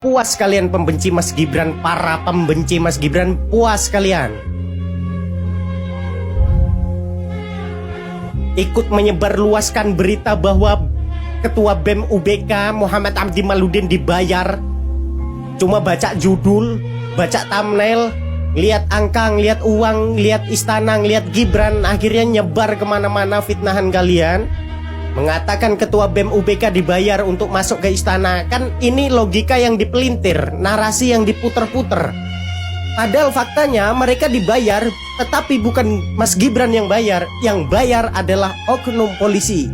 Puas kalian pembenci Mas Gibran, para pembenci Mas Gibran, puas kalian. Ikut menyebarluaskan berita bahwa Ketua BEM UBK Muhammad Abdi Maludin dibayar. Cuma baca judul, baca thumbnail, lihat angka, lihat uang, lihat istana, lihat Gibran, akhirnya nyebar kemana-mana fitnahan kalian. Mengatakan Ketua BEM UBK dibayar untuk masuk ke istana. Kan ini logika yang dipelintir, narasi yang diputer-puter. Padahal faktanya mereka dibayar, tetapi bukan Mas Gibran yang bayar. Yang bayar adalah oknum polisi.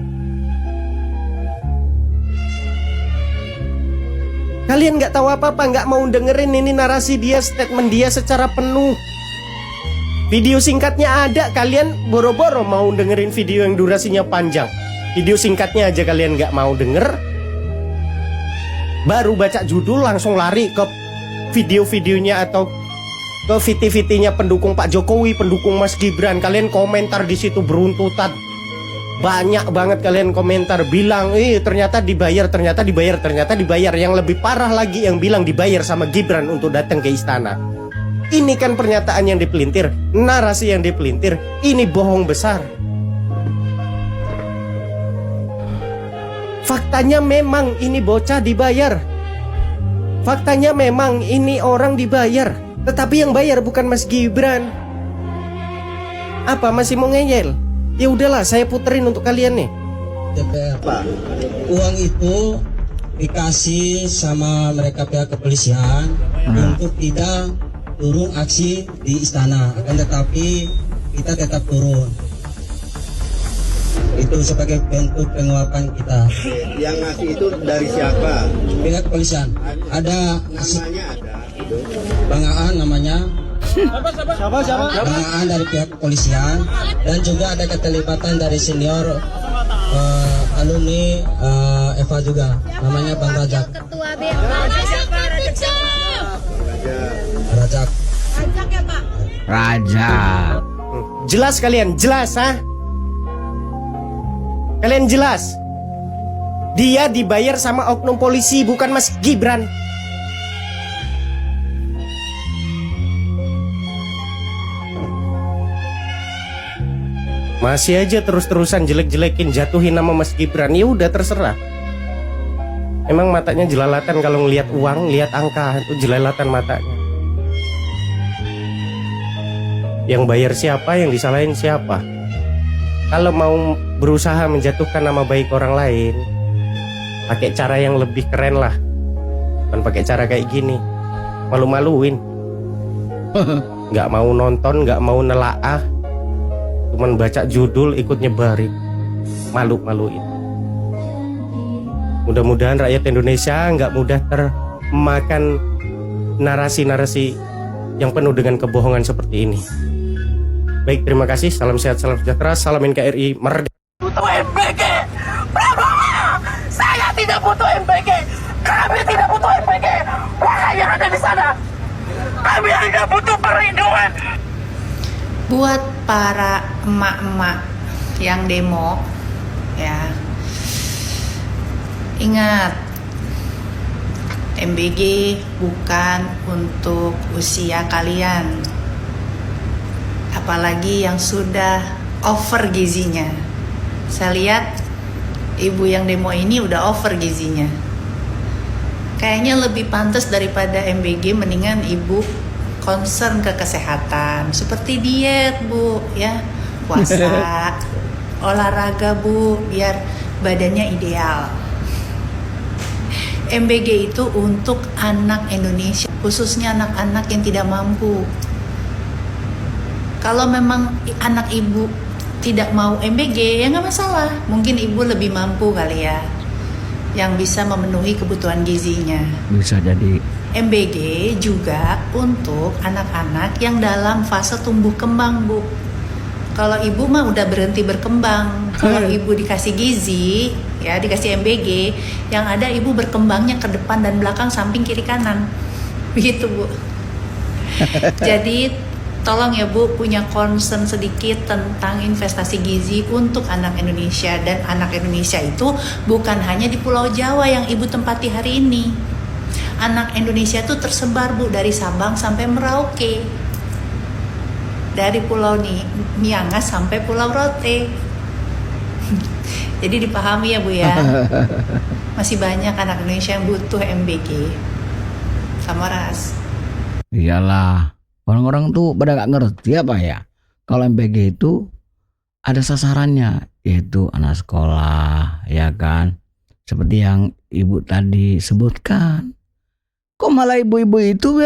Kalian nggak tahu apa-apa, nggak mau dengerin ini narasi dia, statement dia secara penuh. Video singkatnya ada, kalian boro-boro mau dengerin video yang durasinya panjang. Video singkatnya aja kalian nggak mau denger. Baru baca judul langsung lari ke video-videonya atau ke VT-VT-nya pendukung Pak Jokowi, pendukung Mas Gibran. Kalian komentar di situ beruntutan. Banyak banget kalian komentar bilang, ternyata dibayar, ternyata dibayar, ternyata dibayar. Yang lebih parah lagi yang bilang dibayar sama Gibran untuk datang ke istana. Ini kan pernyataan yang dipelintir, narasi yang dipelintir. Ini bohong besar. Faktanya memang ini bocah dibayar. Faktanya memang ini orang dibayar. Tetapi yang bayar bukan Mas Gibran. Apa masih mau ngeyel? Ya udahlah, saya puterin untuk kalian nih. Pak, uang itu dikasih sama mereka pihak kepolisian untuk tidak turun aksi di istana. Akan tetapi kita tetap turun. Itu sebagai bentuk penguapan kita. Yang ngasih itu dari siapa? Pihak kepolisian. Ada Namanya ada. Bang Aan namanya. Bang Aan dari pihak kepolisian, dan juga ada keterlibatan dari senior alumni Eva juga, namanya Bang Rajak. Ketua BEM Rajak. Raja. Jelas kalian, jelas ha? Kalian jelas? Dia dibayar sama oknum polisi, bukan Mas Gibran. Masih aja terus-terusan jelek-jelekin, jatuhin nama Mas Gibran. Ya udah terserah. Emang matanya jelalatan kalau ngelihat uang, lihat angka, itu jelalatan matanya. Yang bayar siapa, yang disalahin siapa? Kalau mau berusaha menjatuhkan nama baik orang lain, pakai cara yang lebih keren lah. Bukan pakai cara kayak gini, malu-maluin. Nggak mau nonton, nggak mau nelaah, cuman baca judul ikut nyebarin, malu-maluin. Mudah-mudahan rakyat Indonesia nggak mudah termakan narasi-narasi yang penuh dengan kebohongan seperti ini. Baik, terima kasih. Salam sehat, salam sejahtera. Salam NKRI merdeka. Butuh MBG, Prabowo. Saya tidak butuh MBG. Kami tidak butuh MBG. Wahai yang ada di sana, kami hanya butuh perlindungan. Buat para emak-emak yang demo, ya, ingat, MBG bukan untuk usia kalian, apalagi yang sudah over gizinya. Saya lihat ibu yang demo ini udah over gizinya. Kayaknya lebih pantas daripada MBG, mendingan ibu concern ke kesehatan, seperti diet bu, ya, puasa, olahraga bu, biar badannya ideal. MBG itu untuk anak Indonesia, khususnya anak-anak yang tidak mampu. Kalau memang anak ibu tidak mau MBG, ya nggak masalah. Mungkin ibu lebih mampu kali ya, yang bisa memenuhi kebutuhan gizinya. Bisa jadi. MBG juga untuk anak-anak yang dalam fase tumbuh kembang, Bu. Kalau ibu mah udah berhenti berkembang. Kalau ibu dikasih gizi, ya dikasih MBG, yang ada ibu berkembangnya ke depan dan belakang, samping, kiri, kanan. Begitu, Bu. Jadi tolong ya Bu, punya concern sedikit tentang investasi gizi untuk anak Indonesia. Dan anak Indonesia itu bukan hanya di Pulau Jawa yang ibu tempati hari ini. Anak Indonesia tuh tersebar Bu dari Sabang sampai Merauke. Dari Pulau Miangas sampai Pulau Rote. Jadi dipahami ya Bu ya. Masih banyak anak Indonesia yang butuh MBG. Samaras. Iyalah, orang-orang tuh pada gak ngerti apa ya. Kalau MBG itu ada sasarannya, yaitu anak sekolah, ya kan? Seperti yang ibu tadi sebutkan. Kok malah ibu-ibu itu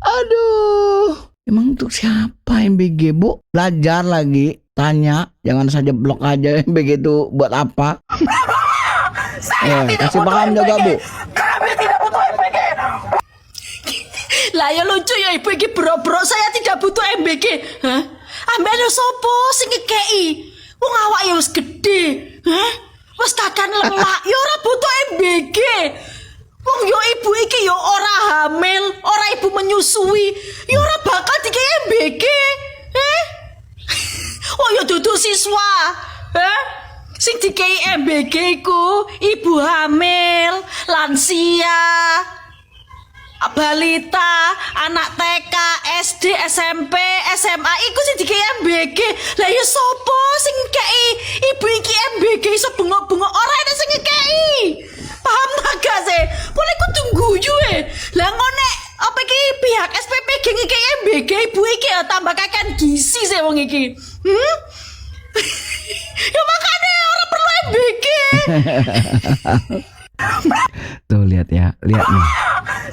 aduh, emang untuk siapa MBG, Bu? Belajar lagi, tanya, jangan saja blok aja MBG itu buat apa? Kasih paham juga, Bu. Kami tidak butuh MBG. Lah ya lucu ya ibu iki bro-bro saya tidak butuh MBG. Hah? Ambil sopo sing ngekei. Wong awak ya wis gede. Hah? Wis kakan lemak ya ora butuh MBG. Wong yo ibu iki yo ora hamil, ora ibu menyusui, yo ora bakal dikei MBG. Oh yo dudu siswa. Hah? Sing dikei MBG ku ibu hamil, lansia, balita, anak TK, SD, SMP, SMA iku sing dikei MBG. Lah ya sapa sing ngekei ibu iki MBG iso bengok-bengok ora ada sing ngekei. Paham gak sih? Boleh ku tunggu yo Lah ngone apa iki pihak SPP ngekei MBG ibu iki ya tambah kakean gizi sih wong iki. Ya makanya orang perlu MBG. Tuh lihat ya, lihat nih.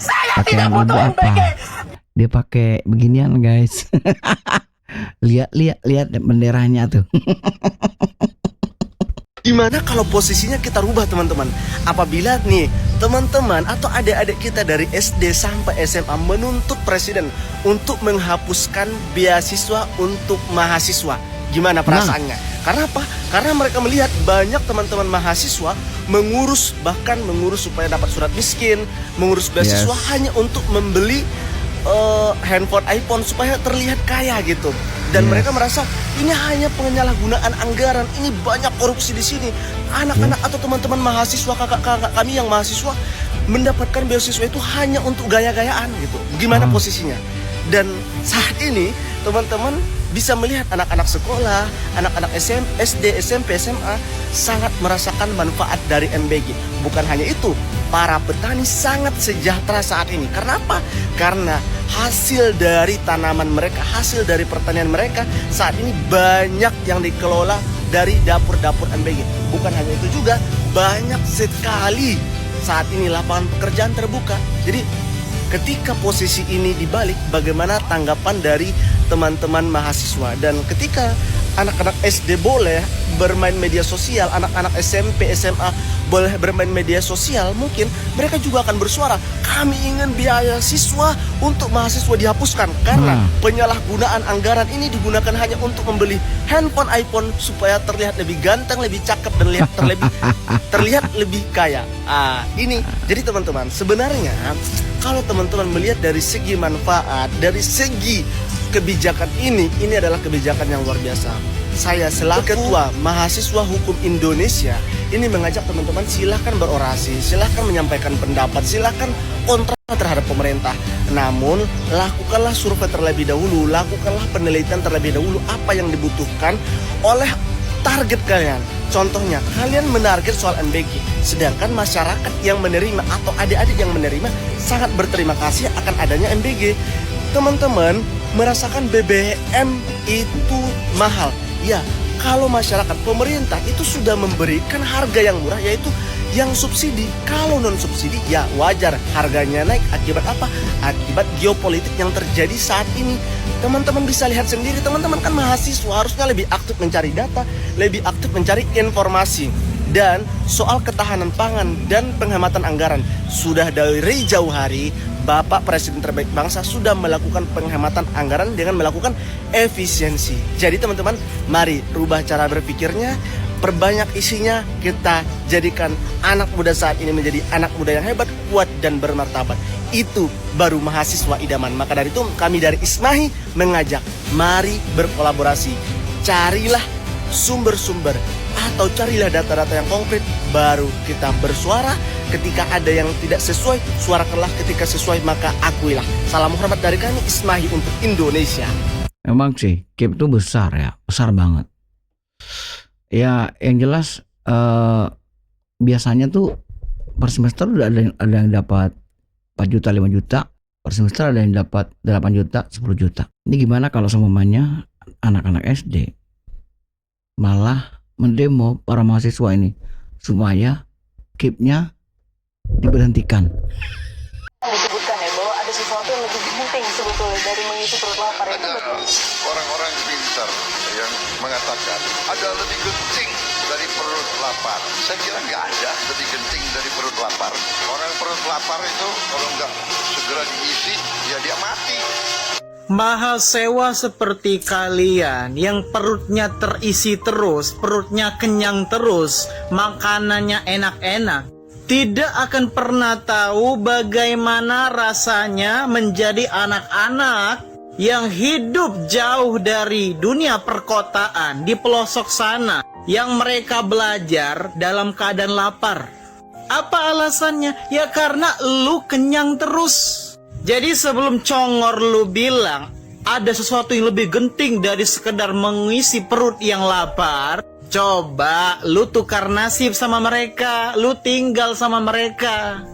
Saya tidak Pakaian ibu butuh apa? MBG. Dia pakai beginian guys. lihat benderanya tuh. Gimana kalau posisinya kita rubah teman-teman? Apabila nih teman-teman atau adik-adik kita dari SD sampai SMA menuntut presiden untuk menghapuskan beasiswa untuk mahasiswa, gimana perasaannya? Karena apa? Karena mereka melihat banyak teman-teman mahasiswa mengurus, bahkan mengurus supaya dapat surat miskin, mengurus beasiswa hanya untuk membeli handphone iPhone supaya terlihat kaya gitu. Dan mereka merasa ini hanya penyalahgunaan anggaran, ini banyak korupsi di sini. Anak-anak atau teman-teman mahasiswa, kakak-kakak kami yang mahasiswa mendapatkan beasiswa itu hanya untuk gaya-gayaan gitu. Gimana posisinya? Dan saat ini teman-teman bisa melihat anak-anak sekolah, anak-anak SD, SMP, SMA sangat merasakan manfaat dari MBG. Bukan hanya itu, para petani sangat sejahtera saat ini. Karena apa? Karena hasil dari tanaman mereka, hasil dari pertanian mereka saat ini banyak yang dikelola dari dapur-dapur MBG. Bukan hanya itu juga, banyak sekali saat ini lapangan pekerjaan terbuka. Jadi ketika posisi ini dibalik, bagaimana tanggapan dari teman-teman mahasiswa? Dan ketika anak-anak SD boleh bermain media sosial, anak-anak SMP, SMA boleh bermain media sosial, mungkin mereka juga akan bersuara, kami ingin biaya siswa untuk mahasiswa dihapuskan. Karena penyalahgunaan anggaran ini digunakan hanya untuk membeli handphone iPhone supaya terlihat lebih ganteng, lebih cakep, dan terlihat lebih kaya. Ini jadi teman-teman, sebenarnya kalau teman-teman melihat dari segi manfaat, dari segi kebijakan ini adalah kebijakan yang luar biasa. Saya selaku Ketua Mahasiswa Hukum Indonesia ini mengajak teman-teman, silahkan berorasi, silahkan menyampaikan pendapat, silahkan kontra terhadap pemerintah. Namun lakukanlah survei terlebih dahulu, lakukanlah penelitian terlebih dahulu apa yang dibutuhkan oleh target kalian. Contohnya, kalian menarget soal MBG, sedangkan masyarakat yang menerima atau adik-adik yang menerima sangat berterima kasih akan adanya MBG. Teman-teman merasakan BBM itu mahal. Ya, kalau masyarakat, pemerintah itu sudah memberikan harga yang murah, yaitu yang subsidi. Kalau non subsidi, ya wajar harganya naik. Akibat apa? Akibat geopolitik yang terjadi saat ini. Teman-teman bisa lihat sendiri, teman-teman kan mahasiswa, harusnya lebih aktif mencari data, lebih aktif mencari informasi. Dan soal ketahanan pangan dan penghematan anggaran, sudah dari jauh hari Bapak Presiden terbaik bangsa sudah melakukan penghematan anggaran dengan melakukan efisiensi. Jadi teman-teman, mari rubah cara berpikirnya, perbanyak isinya, kita jadikan anak muda saat ini menjadi anak muda yang hebat, kuat, dan bermartabat. Itu baru mahasiswa idaman. Maka dari itu kami dari Ismahi mengajak, mari berkolaborasi. Carilah sumber-sumber atau atau carilah data-data yang konkret, baru kita bersuara. Ketika ada yang tidak sesuai, suarakanlah. Ketika sesuai, maka akuilah. Salam hormat dari kami, Ismahi untuk Indonesia. Emang sih KIP itu besar ya, besar banget. Ya yang jelas biasanya tuh per semester udah ada yang dapat 4 juta, 5 juta. Per semester ada yang dapat 8 juta, 10 juta. Ini gimana kalau semuanya anak-anak SD malah mendemo para mahasiswa ini supaya KIP-nya diberhentikan. Disebutkan ya bahwa ada sesuatu yang lebih penting sebetulnya dari mengisi perut lapar itu. Ada orang-orang pintar yang mengatakan ada lebih genting dari perut lapar. Saya kira nggak ada lebih genting dari perut lapar. Orang perut lapar itu kalau nggak segera diisi, ya dia mati. Mahasewa seperti kalian yang perutnya terisi terus, perutnya kenyang terus, makanannya enak-enak, tidak akan pernah tahu bagaimana rasanya menjadi anak-anak yang hidup jauh dari dunia perkotaan di pelosok sana, yang mereka belajar dalam keadaan lapar. Apa alasannya? Ya karena lu kenyang terus. Jadi sebelum congor lu bilang ada sesuatu yang lebih genting dari sekedar mengisi perut yang lapar, coba lu tukar nasib sama mereka, lu tinggal sama mereka.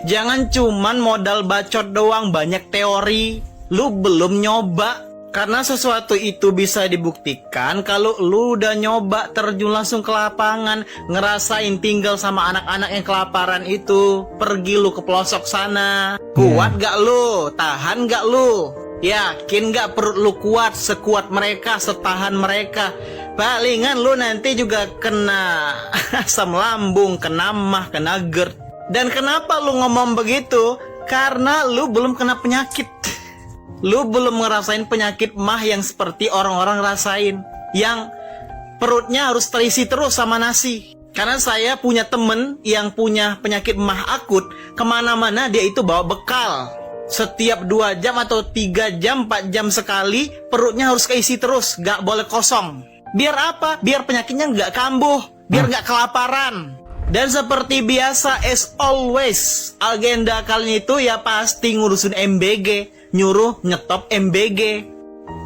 Jangan cuman modal bacot doang, banyak teori, lu belum nyoba. Karena sesuatu itu bisa dibuktikan kalau lu udah nyoba terjun langsung ke lapangan, ngerasain tinggal sama anak-anak yang kelaparan itu. Pergi lu ke pelosok sana. Kuat gak lu? Tahan gak lu? Yakin gak perut lu kuat sekuat mereka, setahan mereka? Palingan lu nanti juga kena asam lambung, kena mah, kena GERD. Dan kenapa lu ngomong begitu? Karena lu belum kena penyakit. Lu belum ngerasain penyakit mah yang seperti orang-orang rasain, yang perutnya harus terisi terus sama nasi. Karena saya punya temen yang punya penyakit mah akut, kemana-mana dia itu bawa bekal. Setiap 2 jam atau 3 jam, 4 jam sekali, perutnya harus keisi terus, gak boleh kosong. Biar apa? Biar penyakitnya gak kambuh, biar gak kelaparan. Dan seperti biasa, as always, agenda kalian itu ya pasti ngurusin MBG, nyuruh nyetop MBG.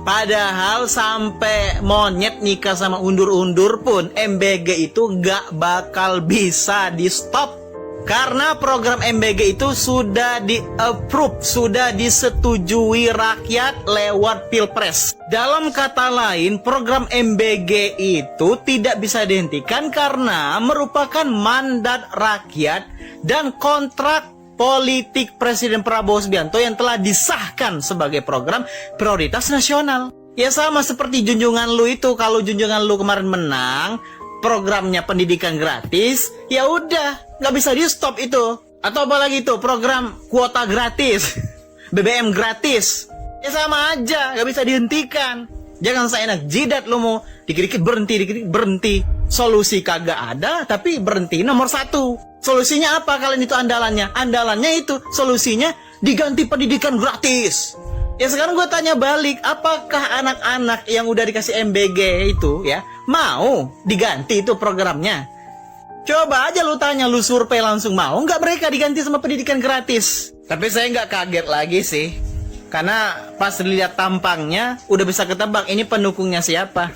Padahal sampai monyet nikah sama undur-undur pun MBG itu gak bakal bisa di stop. Karena program MBG itu sudah di-approve, sudah disetujui rakyat lewat Pilpres. Dalam kata lain, program MBG itu tidak bisa dihentikan karena merupakan mandat rakyat dan kontrak politik Presiden Prabowo Subianto yang telah disahkan sebagai program prioritas nasional. Ya sama seperti junjungan lu itu, kalau junjungan lu kemarin menang, programnya pendidikan gratis, ya udah, nggak bisa di stop itu. Atau apalagi itu, program kuota gratis, BBM gratis, ya sama aja, nggak bisa dihentikan. Jangan seenak jidat lu mau dikit-dikit berhenti, dikit-dikit berhenti. Solusi kagak ada, tapi berhenti nomor 1. Solusinya apa kalian itu andalannya? Andalannya itu solusinya diganti pendidikan gratis. Ya sekarang gue tanya balik, apakah anak-anak yang udah dikasih MBG itu ya mau diganti itu programnya? Coba aja lu tanya, lu survei langsung, mau nggak mereka diganti sama pendidikan gratis? Tapi saya nggak kaget lagi sih, karena pas lihat tampangnya udah bisa ketebak ini pendukungnya siapa.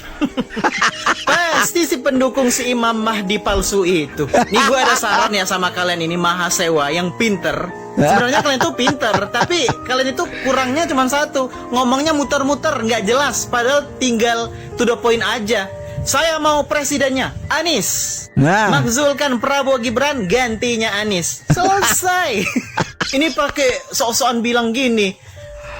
Pasti si pendukung si Imam Mahdi palsu itu. Nih gue ada saran ya sama kalian ini mahasewa yang pinter. Sebenarnya kalian tuh pinter, tapi kalian itu kurangnya cuma satu, ngomongnya muter-muter, nggak jelas. Padahal tinggal to the point aja. Saya mau presidennya Anies, makzulkan Prabowo Gibran, gantinya Anies. Selesai. Ini pakai sok-sokan bilang gini,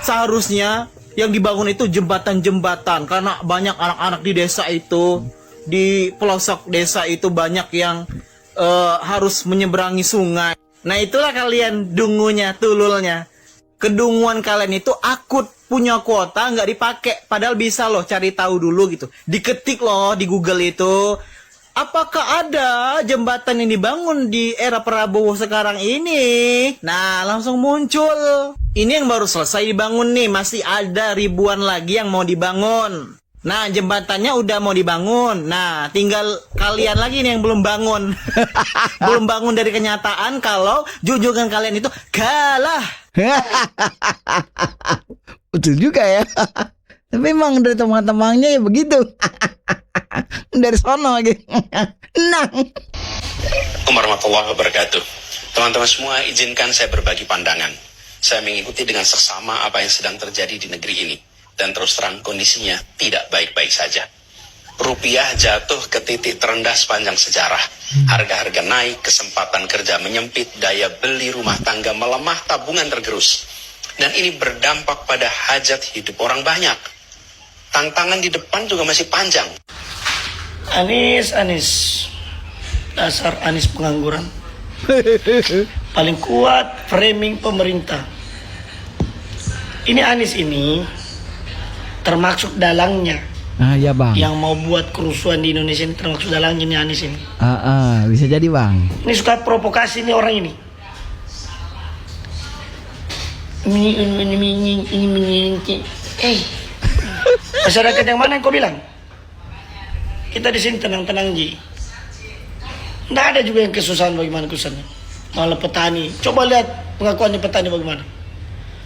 seharusnya yang dibangun itu jembatan-jembatan, karena banyak anak-anak di desa itu, di pelosok desa itu banyak yang harus menyeberangi sungai. Nah itulah kalian dungunya, tululnya. Kedunguan kalian itu akut, punya kuota nggak dipakai, padahal bisa loh cari tahu dulu gitu. Diketik loh di Google itu, apakah ada jembatan yang dibangun di era Prabowo sekarang ini? Nah langsung muncul. Ini yang baru selesai dibangun nih, masih ada ribuan lagi yang mau dibangun. Nah, jembatannya udah mau dibangun. Nah, tinggal kalian lagi nih yang belum bangun. Belum bangun dari kenyataan kalau junjungan kalian itu kalah. Betul juga ya. Tapi memang dari teman-temannya ya begitu. Dari sono lagi. Nah. Assalamualaikum warahmatullahi wabarakatuh. Teman-teman semua, izinkan saya berbagi pandangan. Saya mengikuti dengan seksama apa yang sedang terjadi di negeri ini. Dan terus terang kondisinya tidak baik-baik saja. Rupiah jatuh ke titik terendah sepanjang sejarah. Harga-harga naik, kesempatan kerja menyempit, daya beli rumah tangga melemah, tabungan tergerus. Dan ini berdampak pada hajat hidup orang banyak. Tantangan di depan juga masih panjang. Anies. Dasar Anies pengangguran. Paling kuat framing pemerintah. Ini Anies ini termasuk dalangnya. Ya bang. Yang mau buat kerusuhan di Indonesia ini termasuk dalangnya nih Anies ini. Bisa jadi bang. Ini suka provokasi nih orang ini. Masyarakat yang mana yang kau bilang? Kita di sini tenang-tenang ji. Nggak ada juga yang kesusahan bagaimana kesusahannya. Malah petani. Coba lihat pengakuan petani bagaimana.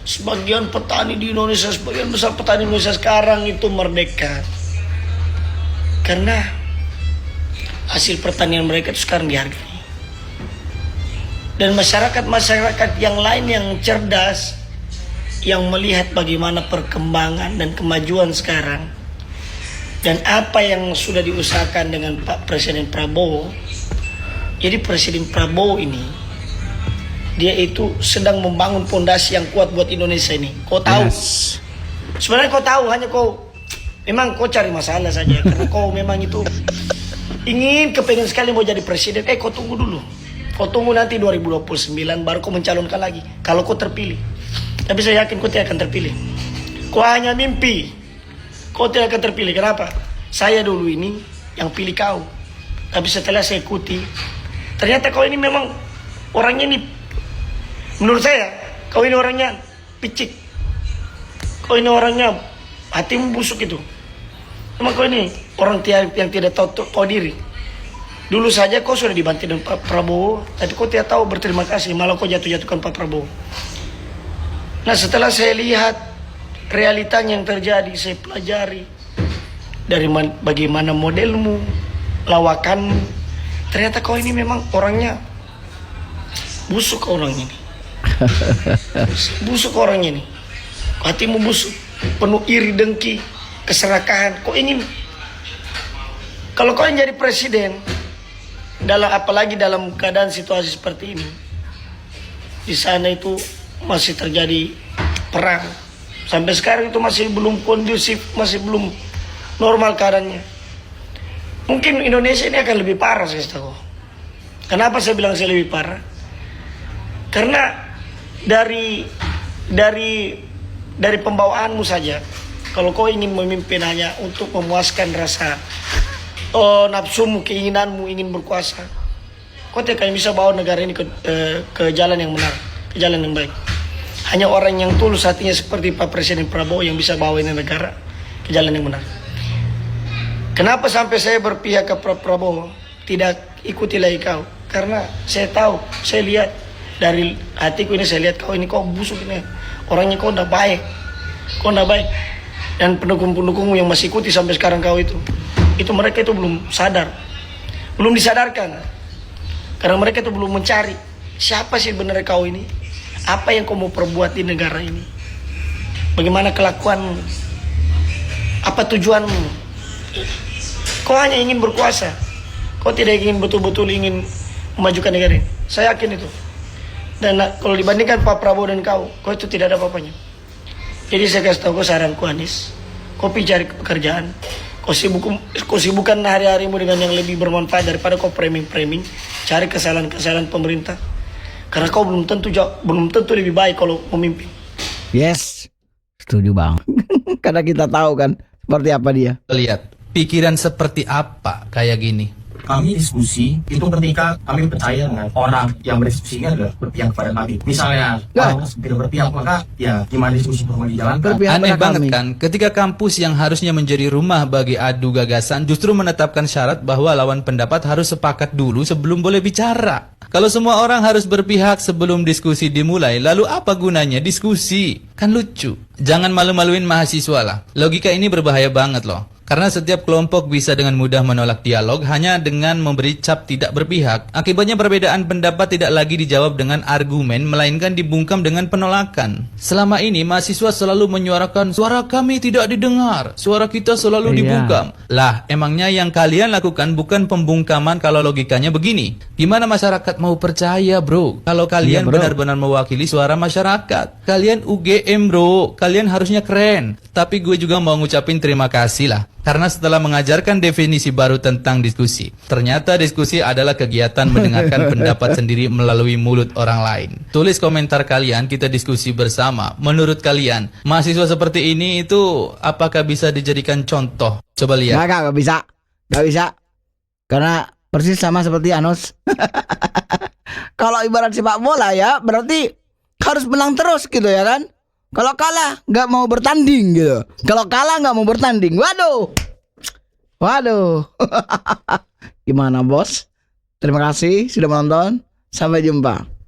Sebagian petani di Indonesia, sebagian besar petani Indonesia sekarang itu merdeka. Karena hasil pertanian mereka itu sekarang dihargai. Dan masyarakat yang lain yang cerdas, yang melihat bagaimana perkembangan dan kemajuan sekarang, dan apa yang sudah diusahakan dengan Pak Presiden Prabowo. Jadi Presiden Prabowo ini, dia itu sedang membangun fondasi yang kuat buat Indonesia ini. Kau tahu? Yes. Sebenarnya kau tahu, hanya memang kau cari masalah saja. Karena kau memang itu kepengen sekali mau jadi presiden. Kau tunggu dulu. Kau tunggu nanti 2029 baru kau mencalonkan lagi. Kalau kau terpilih. Tapi saya yakin kau tidak akan terpilih. Kau hanya mimpi. Kau tidak akan terpilih. Kenapa? Saya dulu ini yang pilih kau. Tapi setelah saya ikuti, ternyata kau ini memang orangnya ini, menurut saya, kau ini orangnya picik. Kau ini orangnya hatimu busuk itu. Memang kau ini orang yang tidak tahu diri. Dulu saja kau sudah dibantu dengan Pak Prabowo, tapi kau tidak tahu berterima kasih, malah kau jatuh-jatuhkan Pak Prabowo. Nah, setelah saya lihat realitanya yang terjadi, saya pelajari dari bagaimana modelmu, lawakanmu. Ternyata kau ini memang orangnya busuk orang ini. Busuk orang ini. Hatimu busuk, penuh iri dengki, keserakahan. Kau ingin, kalau kau ingin jadi presiden, apalagi dalam keadaan situasi seperti ini, di sana itu masih terjadi perang. Sampai sekarang itu masih belum kondusif, masih belum normal keadaannya. Mungkin Indonesia ini akan lebih parah, saya tahu. Kenapa saya bilang saya lebih parah? Karena dari pembawaanmu saja, kalau kau ingin memimpin hanya untuk memuaskan rasa nafsumu, keinginanmu, ingin berkuasa, kau tidak akan bisa bawa negara ini ke jalan yang benar, ke jalan yang baik. Hanya orang yang tulus hatinya seperti Pak Presiden Prabowo yang bisa bawa ini negara ke jalan yang benar. Kenapa sampai saya berpihak ke Prabowo, tidak ikuti lagi kau? Karena saya tahu, saya lihat dari hatiku ini, saya lihat kau ini, kau busuk ini. Orangnya kau udah baik. Kau udah baik. Dan pendukung-pendukungmu yang masih ikuti sampai sekarang kau itu mereka itu belum sadar. Belum disadarkan. Karena mereka itu belum mencari siapa sih benar kau ini. Apa yang kau mau perbuat di negara ini. Bagaimana kelakuanmu. Apa tujuanmu. Kau hanya ingin berkuasa. Kau tidak ingin betul-betul ingin memajukan negara ini. Saya yakin itu. Dan kalau dibandingkan Pak Prabowo dan kau itu tidak ada apa-apanya. Jadi saya kasih tahu kau, saranku Anies, kau pergi cari pekerjaan. Kau sibukkan hari-harimu dengan yang lebih bermanfaat daripada kau framing-framing, cari kesalahan-kesalahan pemerintah. Karena kau belum tentu lebih baik kalau memimpin. Yes, setuju bang. Karena kita tahu kan seperti apa dia. Lihat pikiran seperti apa kayak gini. kami diskusi itu ketika kami percaya dengan orang yang berdiskusi ini adalah berpihak kepada kami. Misalnya orang tidak berpihak, maka ya gimana diskusi perlu dijalankan. Aneh banget kan, ketika kampus yang harusnya menjadi rumah bagi adu gagasan justru menetapkan syarat bahwa lawan pendapat harus sepakat dulu sebelum boleh bicara. Kalau semua orang harus berpihak sebelum diskusi dimulai, lalu apa gunanya diskusi? Kan lucu. Jangan malu-maluin mahasiswa lah. Logika ini berbahaya banget loh. Karena setiap kelompok bisa dengan mudah menolak dialog hanya dengan memberi cap tidak berpihak. Akibatnya perbedaan pendapat tidak lagi dijawab dengan argumen, melainkan dibungkam dengan penolakan. Selama ini mahasiswa selalu menyuarakan suara kami tidak didengar, suara kita selalu dibungkam. Lah, emangnya yang kalian lakukan bukan pembungkaman kalau logikanya begini. Gimana masyarakat mau percaya, bro? Kalau kalian benar-benar mewakili suara masyarakat. Kalian UGM, bro. Kalian harusnya keren. Tapi gue juga mau ngucapin terima kasih lah. Karena setelah mengajarkan definisi baru tentang diskusi, ternyata diskusi adalah kegiatan mendengarkan pendapat sendiri melalui mulut orang lain. Tulis komentar kalian, kita diskusi bersama. Menurut kalian, mahasiswa seperti ini itu apakah bisa dijadikan contoh? Coba lihat. Nggak bisa. Nggak bisa. Karena persis sama seperti Anus. Kalau ibarat sepak bola ya, berarti harus menang terus gitu ya kan? Kalau kalah nggak mau bertanding gitu. Kalau kalah nggak mau bertanding. Waduh. Gimana bos? Terima kasih sudah menonton. Sampai jumpa.